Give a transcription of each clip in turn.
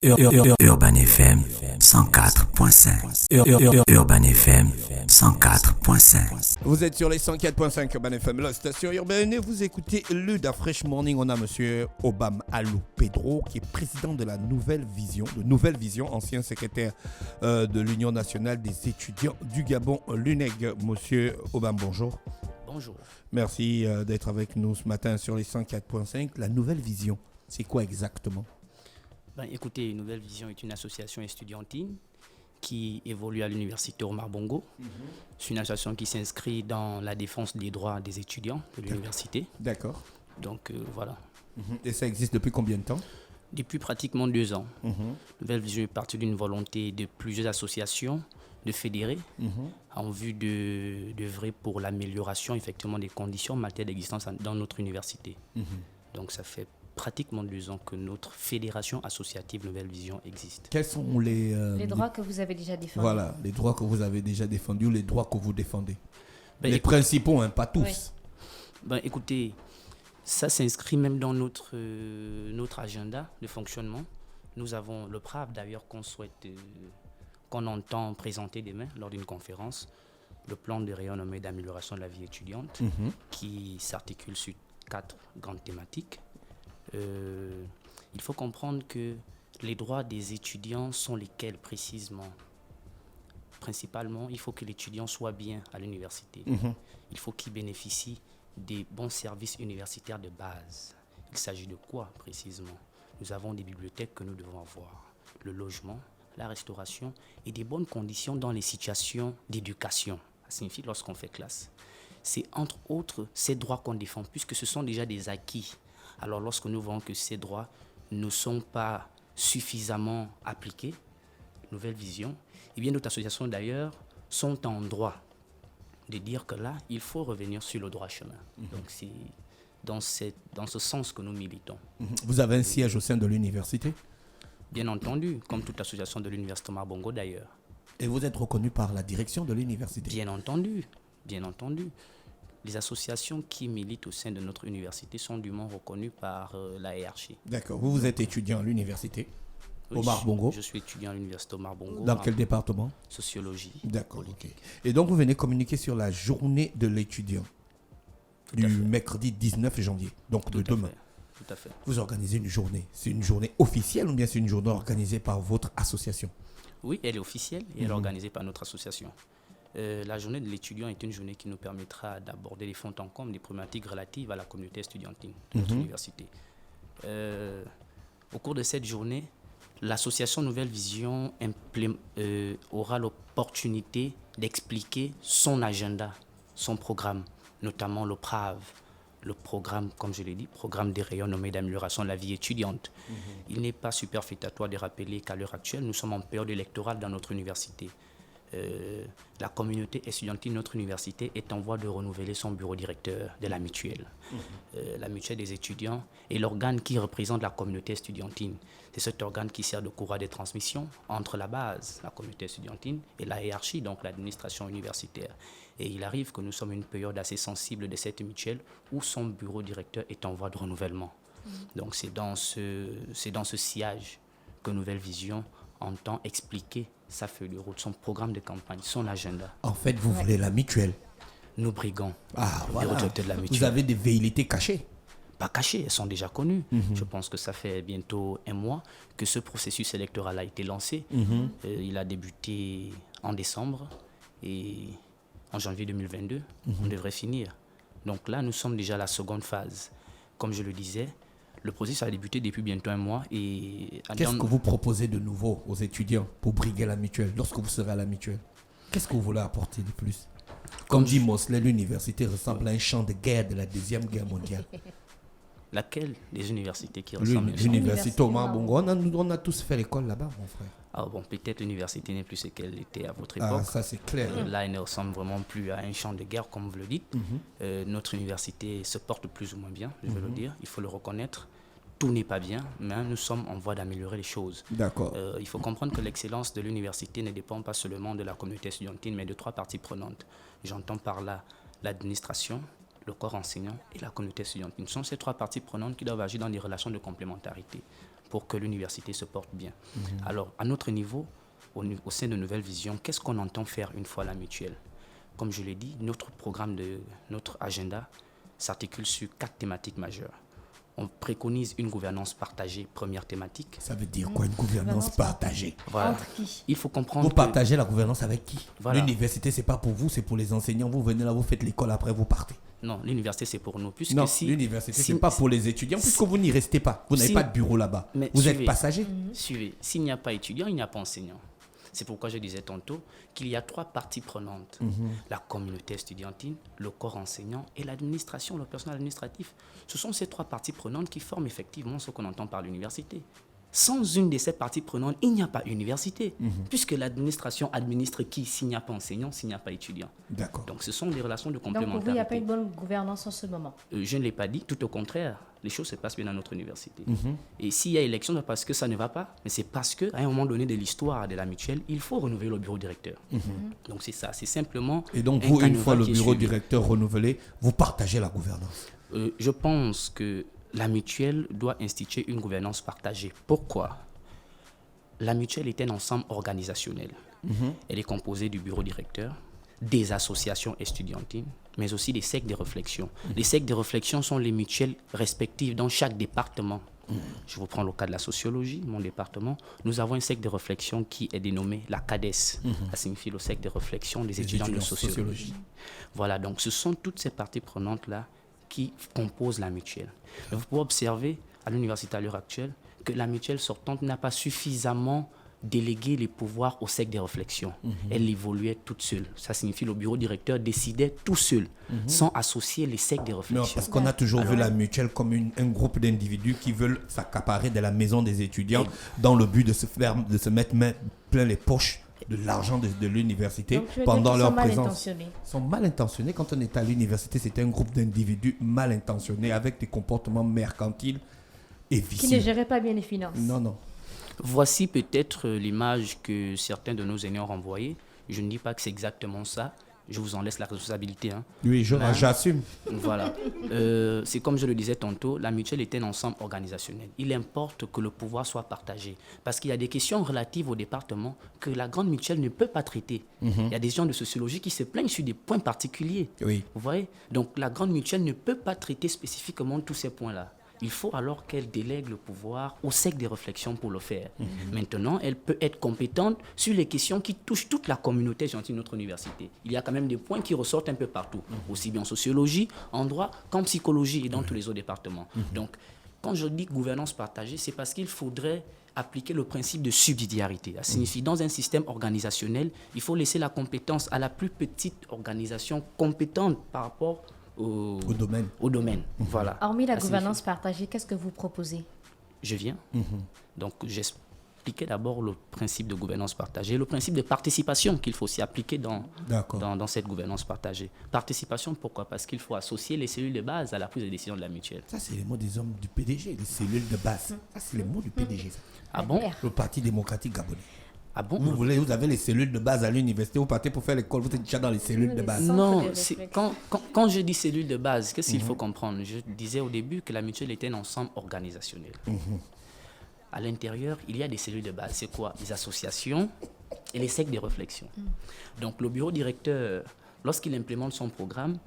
Urban FM 104.5. Urban FM 104.5. Vous êtes sur les 104.5 Urban FM, la station urbaine, et vous écoutez Luda Fresh Morning. On a monsieur Obam Alou Pedro, qui est président de la Nouvelle Vision, ancien secrétaire de l'Union nationale des étudiants du Gabon, l'UNEG. Monsieur Obam, bonjour. Bonjour. Merci d'être avec nous ce matin sur les 104.5. La Nouvelle Vision, c'est quoi exactement? Écoutez, Nouvelle Vision est une association estudiantine qui évolue à l'université Omar Bongo. C'est une association qui s'inscrit dans la défense des droits des étudiants de l'université. D'accord. Donc voilà. Et ça existe depuis combien de temps? Depuis pratiquement 2 ans. Nouvelle Vision est partie d'une volonté de plusieurs associations de fédérer en vue d'œuvrer pour l'amélioration effectivement des conditions en matière d'existence dans notre université. Donc ça fait pratiquement 2 ans que notre fédération associative Nouvelle Vision existe. Quels sont les droits que vous avez déjà défendus? Voilà, les droits que vous avez déjà défendus ou les droits que vous défendez. Principaux, pas tous. Oui. Écoutez, ça s'inscrit même dans notre agenda de fonctionnement. Nous avons le PRAV d'ailleurs qu'on entend présenter demain lors d'une conférence, le plan de rayonnement et d'amélioration de la vie étudiante qui s'articule sur 4 grandes thématiques. Il faut comprendre que les droits des étudiants sont lesquels précisément. Principalement, il faut que l'étudiant soit bien à l'université. Il faut qu'il bénéficie des bons services universitaires de base. Il s'agit de quoi précisément? Nous avons des bibliothèques que nous devons avoir, le logement, la restauration et des bonnes conditions dans les situations d'éducation. Ça signifie lorsqu'on fait classe. C'est entre autres ces droits qu'on défend puisque ce sont déjà des acquis. Alors lorsque nous voyons que ces droits ne sont pas suffisamment appliqués, Nouvelle Vision, et bien d'autres associations d'ailleurs sont en droit de dire que là, il faut revenir sur le droit chemin. Donc c'est dans ce sens que nous militons. Vous avez un siège au sein de l'université? Bien entendu, comme toute association de l'université Omar Bongo d'ailleurs. Et vous êtes reconnu par la direction de l'université? Bien entendu, bien entendu. Les associations qui militent au sein de notre université sont dûment reconnues par la hiérarchie. D'accord. Vous êtes étudiant à l'université Omar Bongo? Je suis étudiant à l'université Omar Bongo. Dans quel département? Sociologie. D'accord, ok. Et donc vous venez communiquer sur la journée de l'étudiant du mercredi 19 janvier, donc de demain. Tout à fait. Vous organisez une journée. C'est une journée officielle ou bien c'est une journée organisée par votre association? Oui, elle est officielle et elle est organisée par notre association. La journée de l'étudiant est une journée qui nous permettra d'aborder les fonds en commun des problématiques relatives à la communauté estudiantine de notre université. Au cours de cette journée, l'association Nouvelle Vision aura l'opportunité d'expliquer son agenda, son programme, notamment le PRAV, le programme, comme je l'ai dit, programme de rayonnement et d'amélioration de la vie étudiante. Il n'est pas superfétatoire de rappeler qu'à l'heure actuelle, nous sommes en période électorale dans notre université. La communauté estudiantine de notre université est en voie de renouveler son bureau directeur de la mutuelle. La mutuelle des étudiants est l'organe qui représente la communauté estudiantine. C'est cet organe qui sert de courroie de transmission entre la base, la communauté estudiantine, et la hiérarchie, donc l'administration universitaire. Et il arrive que nous sommes à une période assez sensible de cette mutuelle où son bureau directeur est en voie de renouvellement. Donc c'est dans ce sillage que Nouvelle Vision entend expliquer sa feuille de route, son programme de campagne, son agenda. En fait, vous voulez la mutuelle? Nous briguons voilà. les retraités de la mutuelle. Vous avez des velléités cachées? Pas cachées, elles sont déjà connues. Je pense que ça fait bientôt 1 mois que ce processus électoral a été lancé. Il a débuté en décembre et en janvier 2022, on devrait finir. Donc là, nous sommes déjà à la seconde phase. Comme je le disais, le processus a débuté depuis bientôt 1 mois. Qu'est-ce que vous proposez de nouveau aux étudiants pour briguer la mutuelle lorsque vous serez à la mutuelle? Qu'est-ce que vous voulez apporter de plus? Comme dit Mosley, l'université ressemble à un champ de guerre de la Deuxième Guerre mondiale. Laquelle des universités qui ressemblent à l'université Omar Bongo. On a tous fait l'école là-bas, mon frère. Ah bon, peut-être l'université n'est plus ce qu'elle était à votre époque. Ah, ça c'est clair. Là, elle ne ressemble vraiment plus à un champ de guerre, comme vous le dites. Notre université se porte plus ou moins bien, je veux le dire. Il faut le reconnaître. Tout n'est pas bien, mais nous sommes en voie d'améliorer les choses. D'accord. Il faut comprendre que l'excellence de l'université ne dépend pas seulement de la communauté estudiantine, mais de 3 parties prenantes. J'entends par là l'administration, le corps enseignant et la communauté estudiantine. Ce sont ces 3 parties prenantes qui doivent agir dans des relations de complémentarité. pour que l'université se porte bien. Alors, à notre niveau, au sein de Nouvelle Vision, qu'est-ce qu'on entend faire une fois la mutuelle? Comme je l'ai dit, notre programme, notre agenda s'articule sur 4 thématiques majeures. On préconise une gouvernance partagée, première thématique. Ça veut dire quoi, une gouvernance partagée? Voilà. Entre qui? Il faut comprendre Vous partagez la gouvernance avec qui? Voilà. L'université, c'est pas pour vous, c'est pour les enseignants. Vous venez là, vous faites l'école, après vous partez. Non, l'université, c'est pour nous. Puisque Non, si, l'université, si- c'est pas pour les étudiants, puisque vous n'y restez pas. Vous n'avez si- pas de bureau là-bas. Mais Vous êtes suivez. passager. Suivez, s'il n'y a pas étudiant, il n'y a pas enseignant. C'est pourquoi je disais tantôt qu'il y a 3 parties prenantes. La communauté estudiantine, le corps enseignant et l'administration, le personnel administratif. Ce sont ces 3 parties prenantes qui forment effectivement ce qu'on entend par l'université. Sans une de ces parties prenantes, il n'y a pas université. Puisque l'administration administre qui s'il n'y a pas enseignant, s'il n'y a pas étudiant. D'accord. Donc ce sont des relations de Donc pour vous, il n'y a pas complémentarité. une bonne gouvernance en ce moment. Je ne l'ai pas dit, tout au contraire. Les choses se passent bien dans notre université. Et s'il y a élection, c'est parce que ça ne va pas, mais c'est parce qu'à un moment donné de l'histoire de la mutuelle, il faut renouveler le bureau directeur. Donc c'est ça, c'est simplement... Et donc, un vous, une canevas fois le qui est bureau suivi. directeur renouvelé, vous partagez la gouvernance. Je pense que la mutuelle doit instituer une gouvernance partagée. Pourquoi? La mutuelle est un ensemble organisationnel. Elle est composée du bureau directeur, des associations estudiantines, mais aussi des cercles de réflexion. Les cercles de réflexion sont les mutuelles respectives dans chaque département. Je vous prends le cas de la sociologie, mon département. Nous avons un cercle de réflexion qui est dénommé la CADES. Ça signifie le cercle de réflexion des étudiants de sociologie. Voilà, donc ce sont toutes ces parties prenantes-là qui composent la mutuelle. Mais vous pouvez observer à l'université à l'heure actuelle que la mutuelle sortante n'a pas suffisamment délégué les pouvoirs au cercle des réflexions. Elle évoluait toute seule. Ça signifie que le bureau directeur décidait tout seul, sans associer les cercles des Non, réflexions. parce qu'on a toujours vu la mutuelle comme un groupe d'individus qui veulent s'accaparer de la maison des étudiants dans le but de se mettre plein les poches de l'argent de l'université Donc, tu veux pendant dire qu'ils leur sont mal présence. intentionnés. Ils sont mal intentionnés. Quand on est à l'université, c'est un groupe d'individus mal intentionnés avec des comportements mercantiles et Qui ne vicieux. géraient pas bien les finances. Non, non. Voici peut-être l'image que certains de nos aînés ont renvoyée. Je ne dis pas que c'est exactement ça. Je vous en laisse la responsabilité. Hein. Oui, Mais- j'assume. Voilà. C'est comme je le disais tantôt, la mutuelle est un ensemble organisationnel. Il importe que le pouvoir soit partagé. Parce qu'il y a des questions relatives au département que la grande mutuelle ne peut pas traiter. Il y a des gens de sociologie qui se plaignent sur des points particuliers. Oui. Vous voyez? Donc la grande mutuelle ne peut pas traiter spécifiquement tous ces points-là. Il faut alors qu'elle délègue le pouvoir au cercle des réflexions pour le faire. Maintenant, elle peut être compétente sur les questions qui touchent toute la communauté estudiantine de notre université. Il y a quand même des points qui ressortent un peu partout, aussi bien en sociologie, en droit qu'en psychologie et dans tous les autres départements. Donc, quand je dis gouvernance partagée, c'est parce qu'il faudrait appliquer le principe de subsidiarité. Ça signifie dans un système organisationnel, il faut laisser la compétence à la plus petite organisation compétente par rapport au domaine. Voilà. Hormis la Ça gouvernance signifie- partagée, qu'est-ce que vous proposez? Je viens. Donc, j'expliquais d'abord le principe de gouvernance partagée, le principe de participation qu'il faut aussi appliquer dans cette gouvernance partagée. Participation, pourquoi? Parce qu'il faut associer les cellules de base à la prise de décision de la mutuelle. Ça, c'est les mots des hommes du PDG, les cellules de base. Ça, c'est les mots du PDG. Ça. Ah bon? Le Parti démocratique gabonais. Ah bon? Vous avez les cellules de base à l'université, vous partez pour faire l'école, vous êtes déjà dans les cellules de base. Centre Non, de c'est- réflexion. quand je dis cellule de base, qu'est-ce qu'il faut comprendre? Je disais au début que la mutuelle était un ensemble organisationnel. À l'intérieur, il y a des cellules de base. C'est quoi? Les associations et les cercles de réflexion. Donc le bureau directeur, lorsqu'il implémente son programme,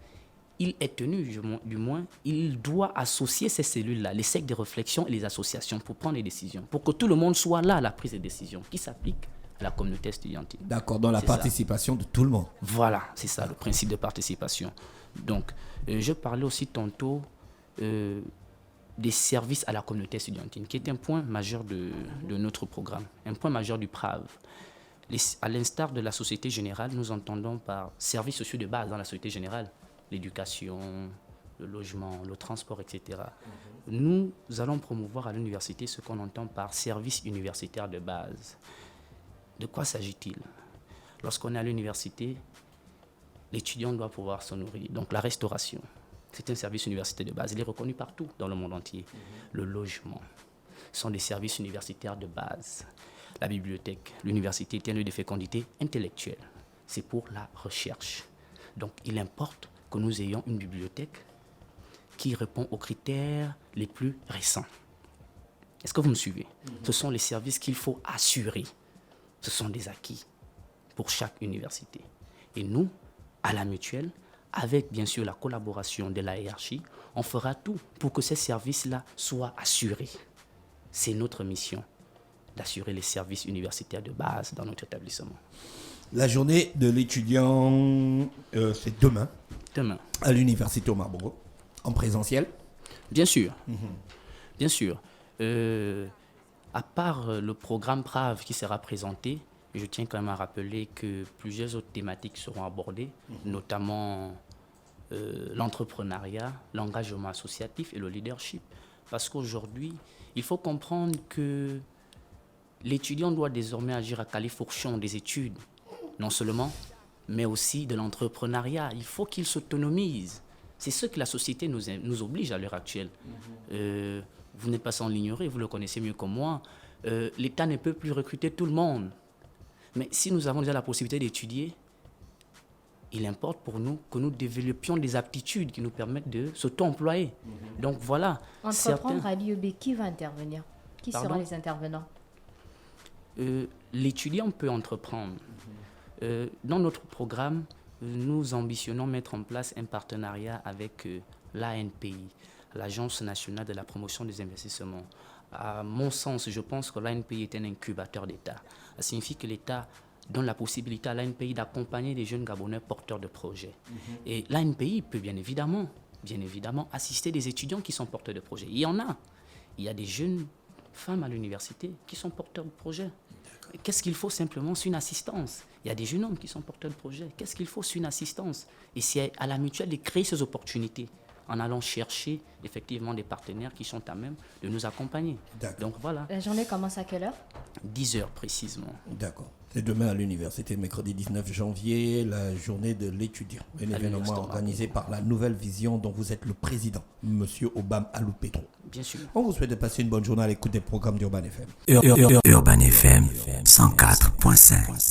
il est tenu, du moins, il doit associer ces cellules-là, les cercles de réflexion et les associations pour prendre les décisions, pour que tout le monde soit là à la prise de décision qui s'applique à la communauté estudiantine. D'accord, dans la C'est ça. participation de tout le monde. Voilà, c'est ça, le principe de participation. Donc, je parlais aussi tantôt des services à la communauté estudiantine, qui est un point majeur de notre programme, un point majeur du PRAV. À l'instar de la Société Générale, nous entendons par services sociaux de base dans la Société Générale, l'éducation, le logement, le transport, etc. Nous allons promouvoir à l'université ce qu'on entend par services universitaires de base. De quoi s'agit-il? Lorsqu'on est à l'université, l'étudiant doit pouvoir se nourrir. Donc la restauration, c'est un service universitaire de base. Il est reconnu partout dans le monde entier. Le logement sont des services universitaires de base. La bibliothèque, l'université est un lieu de fécondité intellectuelle. C'est pour la recherche. Donc il importe que nous ayons une bibliothèque qui répond aux critères les plus récents. Est-ce que vous me suivez? Ce sont les services qu'il faut assurer. Ce sont des acquis pour chaque université. Et nous, à la mutuelle, avec bien sûr la collaboration de la hiérarchie, on fera tout pour que ces services-là soient assurés. C'est notre mission d'assurer les services universitaires de base dans notre établissement. La journée de l'étudiant, c'est demain, Demain. à l'université Omar Bongo, en présentiel. Bien sûr. Bien sûr. À part le programme PRAV qui sera présenté, je tiens quand même à rappeler que plusieurs autres thématiques seront abordées, notamment l'entrepreneuriat, l'engagement associatif et le leadership. Parce qu'aujourd'hui, il faut comprendre que l'étudiant doit désormais agir à califourchon des études, non seulement, mais aussi de l'entrepreneuriat. Il faut qu'il s'autonomise. C'est ce que la société nous oblige à l'heure actuelle. Vous n'êtes pas sans l'ignorer, vous le connaissez mieux que moi. L'État ne peut plus recruter tout le monde. Mais si nous avons déjà la possibilité d'étudier, il importe pour nous que nous développions des aptitudes qui nous permettent de s'auto-employer. Donc voilà. Entreprendre à l'IEB, qui va intervenir? Qui Pardon? seront les intervenants? L'étudiant peut entreprendre. Dans notre programme, nous ambitionnons mettre en place un partenariat avec l'ANPI, l'Agence nationale de la promotion des investissements. À mon sens, je pense que l'ANPI est un incubateur d'État. Ça signifie que l'État donne la possibilité à l'ANPI d'accompagner des jeunes Gabonais porteurs de projets. Et l'ANPI peut bien évidemment assister des étudiants qui sont porteurs de projets. Il y en a. Il y a des jeunes femmes à l'université qui sont porteurs de projets. Qu'est-ce qu'il faut simplement? C'est une assistance. Il y a des jeunes hommes qui sont porteurs de projets. Qu'est-ce qu'il faut? C'est une assistance. Et c'est à la mutuelle de créer ces opportunités en allant chercher effectivement des partenaires qui sont à même de nous accompagner. D'accord. Donc voilà, La journée commence à quelle heure? 10 heures précisément. D'accord. C'est demain à l'université, mercredi 19 janvier, la journée de l'étudiant. Un événement l'université organisé par la Nouvelle Vision dont vous êtes le président, Monsieur Obam Alou Pedro. Bien sûr. On vous souhaite de passer une bonne journée à l'écoute des programmes d'Urban FM. Urban FM 104.5.